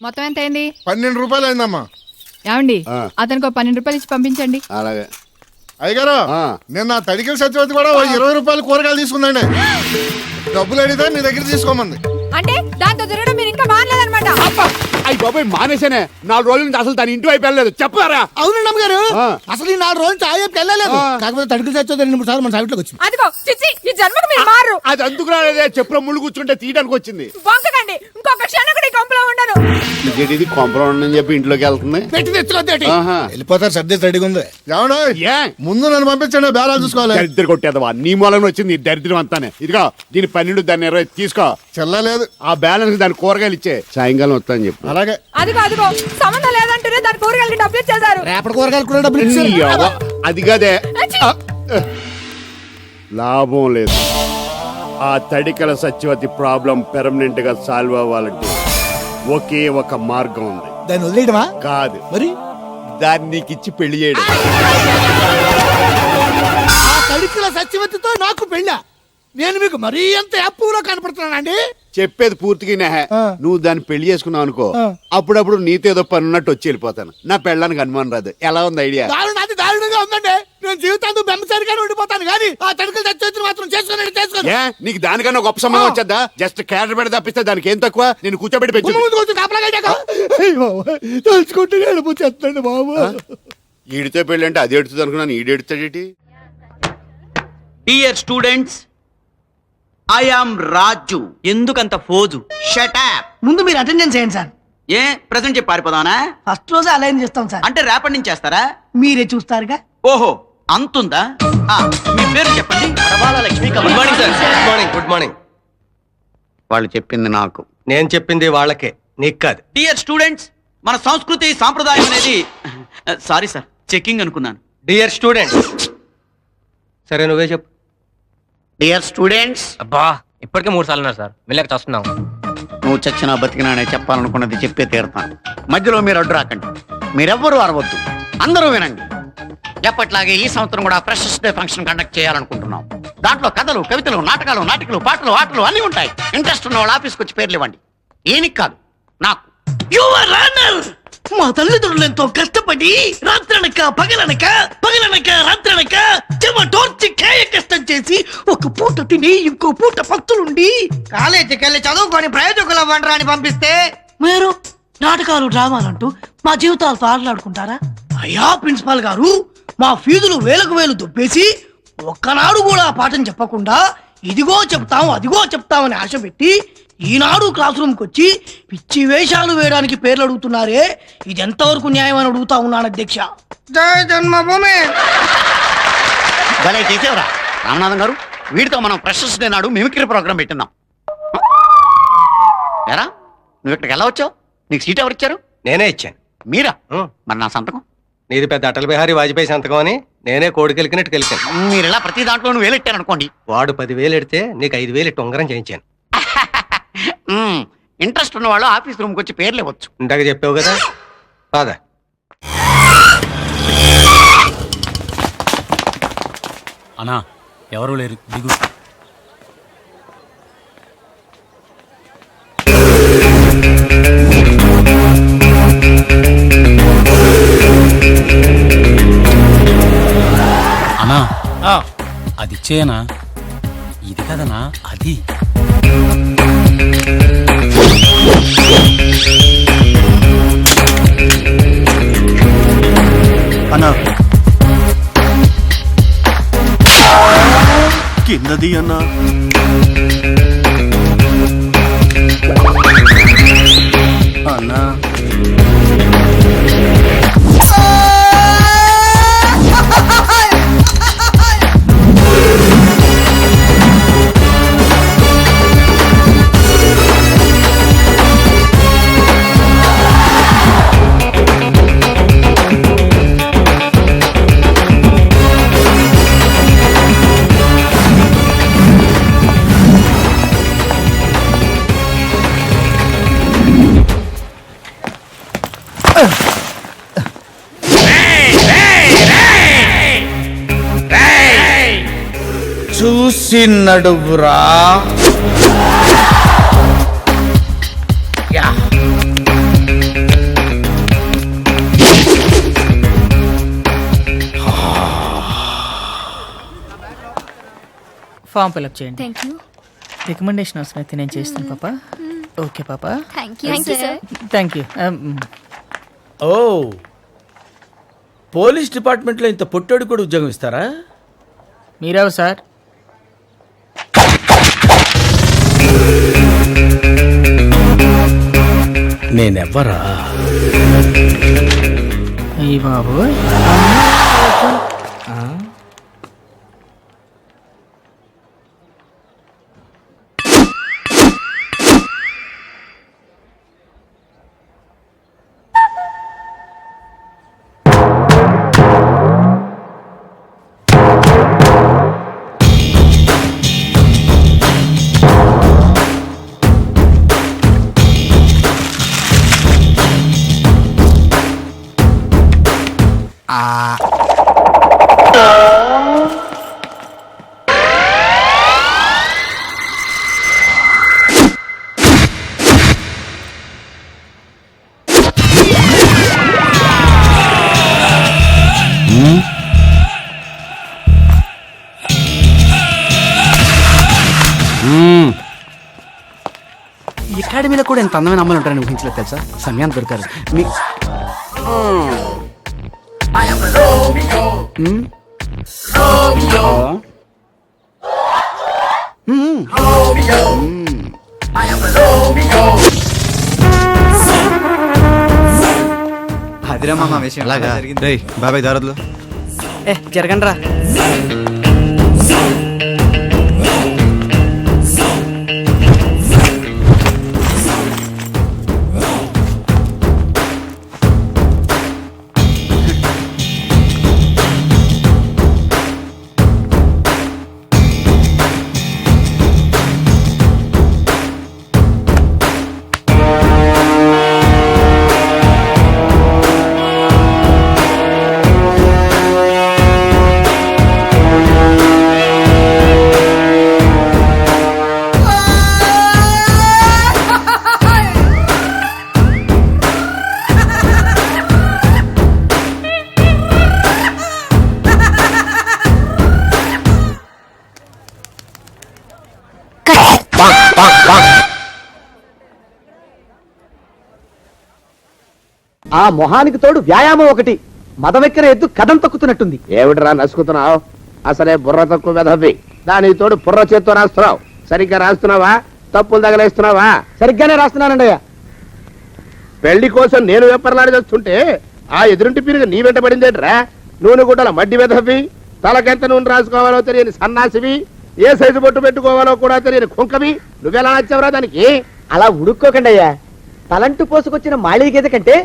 మొత్తం ఎంత అయింది? 12 రూపాయలు అయిందమ్మా. ఏమండి అతనికి 12 రూపాయలు ఇచ్చి పంపించండి. అలాగే అయ్యగారు, నిన్న తడికిల సత్యవతి కూడా 20 రూపాయలు కూరగాయలు తీసుకుందండి. డబ్బులు అడిగితే మీ దగ్గర తీసుకోమంది. అంటే దాంతో తిరగడం మీరు ఇంకా మానలేదన్నమాట. అయ్యి బాబాయ్ మానేశానే. 4 రోజుల నుంచి అసలు దాని ఇంటి వైపు వెళ్ళలేదు. చెప్పారా? అవునండి అమ్మగారు, అసలు ఈ 4 రోజులు చాయ్ వైపు వెళ్ళలేదు. కాకపోతే తడికి సచ్చోది 2-3 సార్లు మన సైట్లోకి వచ్చింది. అదిగో చిచ్చి, ఈ జన్మకు మీరు మారు. అది అందుకు రాలేదే, చెప్పులో ముళ్ళు కూర్చుంటే తీయడానికి వచ్చింది. బొంకకండి, ఇంకొక క్షణం కూడా ఈ కొంపలో ఉండను. ఇది కొంపలో ఉండని చెప్పి ఇంట్లోకి వెళ్తుంది. పెట్టి తెచ్చుకోద్దేటి వెళ్ళిపోతారు, సర్ది రెడీగా ఉంది. ఏమన్నా ముందు నన్ను పంపించండి, బేరాలు చూసుకోవాలి. దరిద్ర కొట్టేదవా, నీ మూలంగా వచ్చింది ఈ దరిద్రం అంతానే. ఇదిగో దీని 12 దాన్ని 20 తీసుకో. చెల్లలేదు, ఆ బ్యాలెన్స్ దాని కూరగాయలు ఇచ్చే. సాయంకాలం వస్తా అని చెప్పి. అలాగే. అదిగో అదిగో సంబంధం లేదంటూనే దాని కూరగాయలకి డబ్బులు ఇచ్చేశారు. రేపటి కూరగాయలు కూడా డబ్బులు ఇచ్చారు. అది కదే లాభం లేదు. ఆ తడికల సత్యవతి ప్రాబ్లం పెర్మనెంట్ గా సాల్వ్ అవ్వాలంటే ఒకే ఒక మార్గం ఉంది. దాన్ని వదిలేయడమా? కాదు, మరి దాన్ని నీకు ఇచ్చి పెళ్లి చేయడం. ఆ తడికిల సత్యవతితో నాకు పెళ్ళా? నేను మీకు మరీ ఎంత అప్పులో కనపడుతున్నానండి? చెప్పేది పూర్తిగా నువ్వు దాన్ని పెళ్లి చేసుకున్నావు అనుకో, అప్పుడప్పుడు నీతో ఏదో పని ఉన్నట్టు వచ్చి వెళ్ళిపోతాను. నా పెళ్ళడానికి అనుమానం రాదు. ఎలా ఉంది ఐడియా? అది దారుణంగా ఉందండి. నేను జీవితాంతం బెమ్మసారిగానే ఉండిపోతాను కానీ ఆ తడికల సత్యవతిని మాత్రం చేసుకోండి. నీకు దానికన్నా గొప్ప సంబంధం వచ్చేద్దా? జస్ట్ క్యారెట్ పెడితే తప్పిస్తే దానికి ఏం తక్కువ? నేను కూర్చోబెట్టి పెంచు. తలుచుకుంటే వెళ్ళిపోతుంది బాబు. ఈడితో పెళ్ళి అంటే అది ఎడుతుంది అనుకున్నాను, ఈడు ఎడుతాడేటి? డియర్ స్టూడెంట్స్, ఐ యామ్ రాజు. ఎందుకంత ఫోజు? Shut up. ముందు మీరు అటెండెన్స్ చేయండి సార్. ఏ ప్రెసెంట్ చెప్పి పారిపోదానా? ఫస్ట్ రోజు అలైన్ చేస్తాం సార్. అంటే రేపటి నుంచి చేస్తారా? మీరే చూస్తారుగా. ఓహో అంతుందా? మీ పేరు చెప్పండి. Lakshmi. Good morning sir. Good morning. Good morning. వాళ్ళు చెప్పింది నాకు, నేను చెప్పింది వాళ్ళకే, నీకు కాదు. డియర్ స్టూడెంట్స్, మన సంస్కృతి సాంప్రదాయం అనేది సారీ సార్, చెకింగ్ అనుకున్నాను. Dear students. సరే నువ్వే చెప్పు. Dear students. అబ్బా ఇప్పటికే 3 సార్లు ఉన్నారు సార్, వెళ్ళక చూస్తున్నాం. నువ్వు చచ్చినా బతికినా నేను చెప్పాలనుకున్నది చెప్పే తీరుతాను. మధ్యలో మీరు అడ్డు రాకండి. మీరెవ్వరూ అరవద్దు, అందరూ వినండి. ఎప్పట్లాగే ఈ సంవత్సరం కూడా ఫ్రెషర్స్ డే ఫంక్షన్ కండక్ట్ చేయాలనుకుంటున్నాం. దాంట్లో కథలు, కవితలు, నాటకాలు, పాటలు, ఆటలు అన్నీ ఉంటాయి. ఇంట్రెస్ట్ ఉన్న వాళ్ళు ఆఫీస్కి వచ్చి పేర్లు ఇవ్వండి. ఏనికి కాదు, నాకు. మా తల్లిదండ్రులు ఎంతో కష్టపడి రాత్రనక పగలనక రాత్రనక చెమటోర్చి కాయ కష్టం చేసి ఒక పూట తిని ఇంకో పూట పత్తులుండి కాలేజీకి వెళ్ళి చదువుకొని ప్రయోజకులు అవ్వండి అని పంపిస్తే మీరు నాటకాలు డ్రామాలంటూ మా జీవితాలతో ఆటలాడుకుంటారా? అయ్యా ప్రిన్సిపాల్ గారు, మా ఫీజులు వేలకు వేలు దుబ్బేసి ఒక్కనాడు కూడా పాఠం చెప్పకుండా ఇదిగో చెప్తాం అదిగో చెప్తామని ఆశ పెట్టి ఈనాడు క్లాస్ రూమ్కి వచ్చి పిచ్చి వేషాలు వేయడానికి పేర్లు అడుగుతున్నారే, ఇది ఎంతవరకు న్యాయం అని అడుగుతా ఉన్నాను అధ్యక్ష. జై జన్మభూమి. భలే చేసేవరా రామనాథం గారు. వీడితో మనం ఫ్రెషర్స్ డే నాడు మిమిక్రీ ప్రోగ్రామ్ పెట్టిందాం. ఎరా నువ్వు ఇక్కడికి ఎలా వచ్చావు? నీకు సీట్ ఎవరు ఇచ్చారు? నేనే ఇచ్చాను. మీరా? మరి నా సంతకం? నీది పెద్ద అటల్ బిహారీ వాజ్పేయి సంతకం అని నేనే కోడికెలికినట్టు కెలికాను. మీరు ఇలా ప్రతి దాంట్లోనూ వేలెట్టాను అనుకోండి. వాడు 10,000 ఎడితే నీకు 5,000 ఇట్టు ఉంగరం చేయించాను. ఇంట్రెస్ట్ ఉన్న వాళ్ళు ఆఫీస్ రూమ్కి వచ్చి పేర్లు ఇవ్వచ్చు. ఇందాక చెప్పావు కదా, పద. అన్నా ఎవరూ లేరు, దిగు. అన్నా అది ఇచ్చేయనా? ఇది కదనా అది. అన్నా కిందది అన్నా. అన్నా చూసి నడువురా. ఫామ్ ఫిల్అప్ చేయండి. Thank you. రికమెండేషన్ అవసరం అయితే నేను చేస్తాను పాప. ఓకే పాప. Thank you sir. Thank you. ఓ పోలీస్ డిపార్ట్మెంట్లో ఇంత పొట్టోడు కూడా ఉద్యోగం ఇస్తారా? మీరెవరు సార్? నేనెవ్వరా? అయ్యి బాబు. అకాడమీలో కూడా ఇంత అందమైన అమ్మాయిలు ఉంటారని ఊహించలేదు తెలుసా. సమయాన్ని దొరికారు మీ అదిరా మామ విషయం అలాగా. రేయ్ బాబాయ్ దారద్లు జరగండి రా. ఆ మొహానికి తోడు వ్యాయామం ఒకటి. మదవెక్కిన ఎద్దు కథం తొక్కుతున్నట్టుంది. ఏమిటిరా నసుకుతున్నావు? అసలే బుర్ర తక్కువ మెదవి. దాని తోడు బుర్ర చేత్తో రాస్తున్నావు. సరిగ్గా రాస్తున్నావా? తప్పులు తగలేస్తున్నావా? సరిగ్గానే రాస్తున్నానండి అయ్యా. పెళ్లి కోసం నేను వెప్పర్లాడి చేస్తుంటే ఆ ఎదురింటి పీరుగా నీ వెంట పడిందేట్రా? నూనె గుడ్డల మడ్డి మెదవి, తలకెంత నూనె రాసుకోవాలో తెలియని సన్నాసివి, ఏ సైజు బొట్టు పెట్టుకోవాలో కూడా తెలియని కుంకవి. నువ్వెలా నచ్చావురా దానికి? అలా ఉడుక్కోకండి అయ్యా. తలంటు పోసుకొచ్చిన మాళీ గేదె కంటే